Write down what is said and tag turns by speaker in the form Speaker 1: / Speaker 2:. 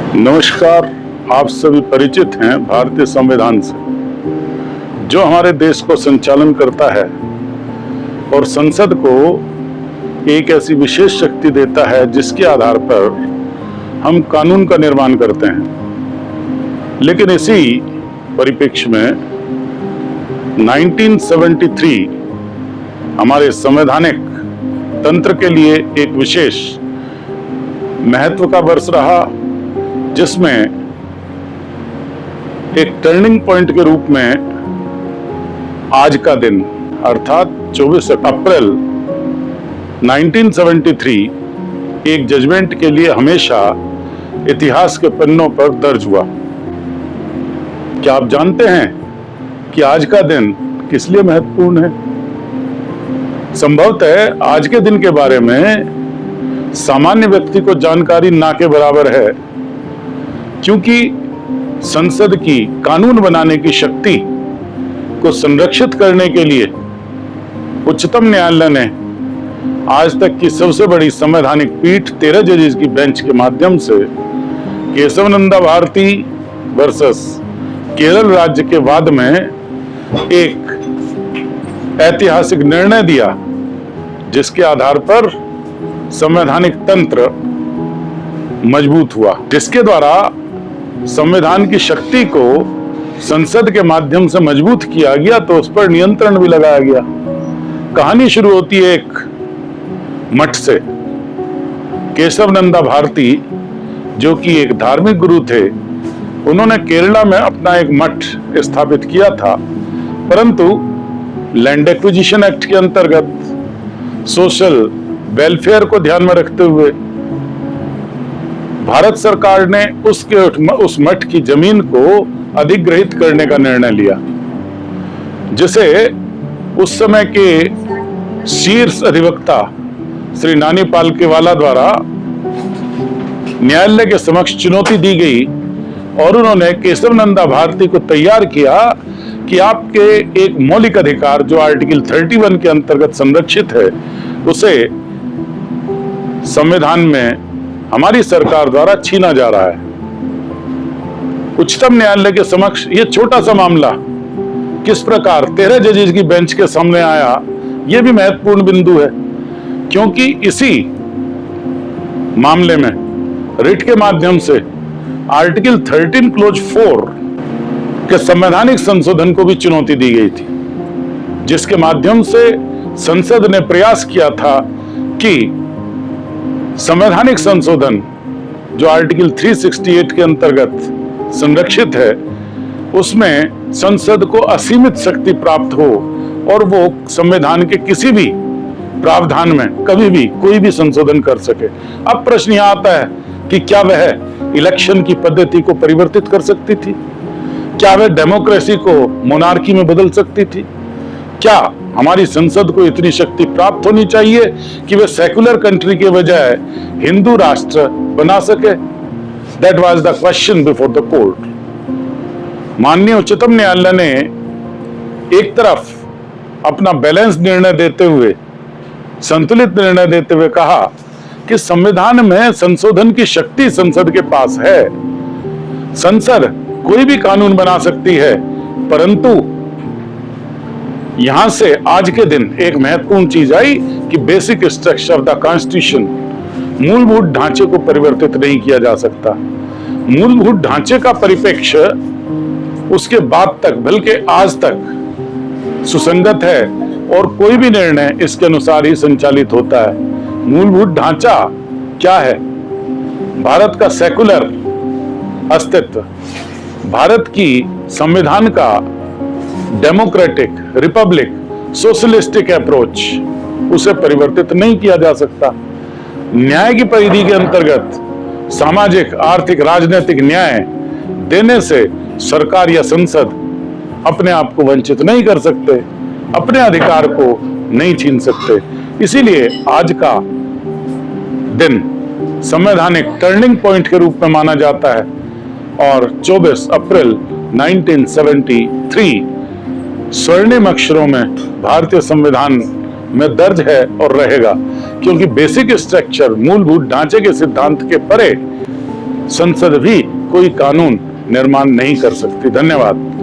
Speaker 1: नमस्कार। आप सभी परिचित हैं भारतीय संविधान से, जो हमारे देश को संचालन करता है और संसद को एक ऐसी विशेष शक्ति देता है जिसके आधार पर हम कानून का निर्माण करते हैं। लेकिन इसी परिप्रेक्ष्य में 1973 हमारे संवैधानिक तंत्र के लिए एक विशेष महत्व का वर्ष रहा, जिसमें एक टर्निंग पॉइंट के रूप में आज का दिन अर्थात 24 अप्रैल 1973 एक जजमेंट के लिए हमेशा इतिहास के पन्नों पर दर्ज हुआ। क्या आप जानते हैं कि आज का दिन किस लिए महत्वपूर्ण है? संभवतः आज के दिन के बारे में सामान्य व्यक्ति को जानकारी ना के बराबर है, क्योंकि संसद की कानून बनाने की शक्ति को संरक्षित करने के लिए उच्चतम न्यायालय ने आज तक की सबसे बड़ी संवैधानिक पीठ 13 जजेस की बेंच के माध्यम से केशवनंदा भारती वर्सेस केरल राज्य के वाद में एक ऐतिहासिक निर्णय दिया, जिसके आधार पर संवैधानिक तंत्र मजबूत हुआ, जिसके द्वारा संविधान की शक्ति को संसद के माध्यम से मजबूत किया गया तो उस पर नियंत्रण भी लगाया गया। कहानी शुरू होती है एक मठ से। केशवनंदा भारती, जो कि एक धार्मिक गुरु थे, उन्होंने केरला में अपना एक मठ स्थापित किया था, परंतु लैंड एक्विजिशन एक्ट के अंतर्गत सोशल वेलफेयर को ध्यान में रखते हुए भारत सरकार ने उस मठ की जमीन को अधिग्रहित करने का निर्णय लिया, जिसे उस समय के शीर्ष अधिवक्ता श्री नानी पालकीवाला द्वारा न्यायालय के समक्ष चुनौती दी गई और उन्होंने केशवनंदा भारती को तैयार किया कि आपके एक मौलिक अधिकार जो आर्टिकल 31 के अंतर्गत संरक्षित है, उसे संविधान में हमारी सरकार द्वारा छीना जा रहा है। उच्चतम न्यायालय के समक्ष यह छोटा सा मामला किस प्रकार 13 जजेस की बेंच के सामने आया, यह भी महत्वपूर्ण बिंदु है, क्योंकि इसी मामले में रिट के माध्यम से आर्टिकल 13 क्लोज 4 के संवैधानिक संशोधन को भी चुनौती दी गई थी, जिसके माध्यम से संसद ने प्रयास किया था कि संवैधानिक संशोधन जो आर्टिकल 368 के अंतर्गत संरक्षित है, उसमें संसद को असीमित शक्ति प्राप्त हो और वो संविधान के किसी भी प्रावधान में कभी भी कोई भी संशोधन कर सके। अब प्रश्न यह आता है कि क्या वह इलेक्शन की पद्धति को परिवर्तित कर सकती थी? क्या वह डेमोक्रेसी को मोनार्की में बदल सकती थी? क्या हमारी संसद को इतनी शक्ति प्राप्त होनी चाहिए कि वह सेकुलर कंट्री के बजाय हिंदू राष्ट्र बना सके? That was the question before the court. माननीय उच्चतम न्यायालय ने एक तरफ अपना बैलेंस निर्णय देते हुए, संतुलित निर्णय देते हुए कहा कि संविधान में संशोधन की शक्ति संसद के पास है, संसद कोई भी कानून बना सकती है, परंतु यहां से आज के दिन एक महत्वपूर्ण चीज आई कि basic structure of the constitution, मूलभूत ढांचे को परिवर्तित नहीं किया जा सकता। मूलभूत ढांचे का परिप्रेक्ष्य उसके बाद तक बल्कि आज तक सुसंगत है और कोई भी निर्णय इसके अनुसार ही संचालित होता है। मूलभूत ढांचा क्या है? भारत का सेकुलर अस्तित्व, भारत की संविधान का डेमोक्रेटिक, रिपब्लिक, सोशलिस्टिक अप्रोच, उसे परिवर्तित नहीं किया जा सकता। न्याय की परिधि के अंतर्गत सामाजिक, आर्थिक, राजनीतिक न्याय देने से सरकार या संसद अपने आप को वंचित नहीं कर सकते, अपने अधिकार को नहीं छीन सकते। इसीलिए आज का दिन संवैधानिक टर्निंग पॉइंट के रूप में माना जाता है और 24 अप्रैल 1973 स्वर्णिम अक्षरों में भारतीय संविधान में दर्ज है और रहेगा, क्योंकि बेसिक स्ट्रक्चर, मूलभूत ढांचे के सिद्धांत के परे संसद भी कोई कानून निर्माण नहीं कर सकती। धन्यवाद।